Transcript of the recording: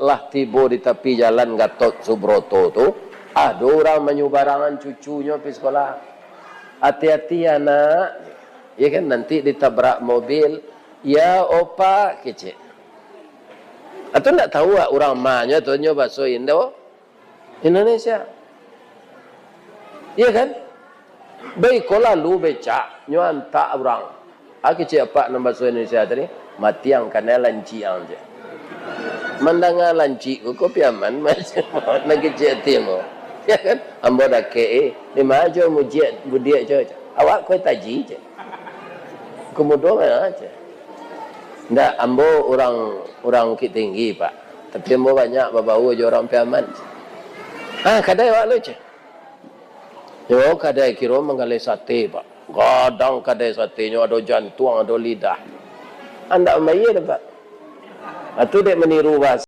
lah tiba di tepi jalan Gatot Subroto tu, ada orang menyubarangan cucunya pergi sekolah. Hati-hati anak, ya kan, nanti ditabrak mobil, ya opa kecil. Atau tak tahu orang mahnya tu nyo bahasa Indonesia. Ya kan? Baik lalu becak, nyo antak orang. Kecil apa nama bahasa Indonesia tadi? Matiang kena lanciang je. Mandanga lanci ko piaman macam nak kecil timo. Ya kan? Ambo dah ke lima aja mujiat budiak je. Awak kau taji je. Kemudian aja. Ndak ambo orang Bukit Tinggi pak. Tapi ambo banyak babau je orang piaman. Kadai awak lu je. Yo kadai kira menggalai sate pak. Kadang kadai satenya ada jantung, ada lidah. Anda maye dah pak. Itu dek meniru bahasa.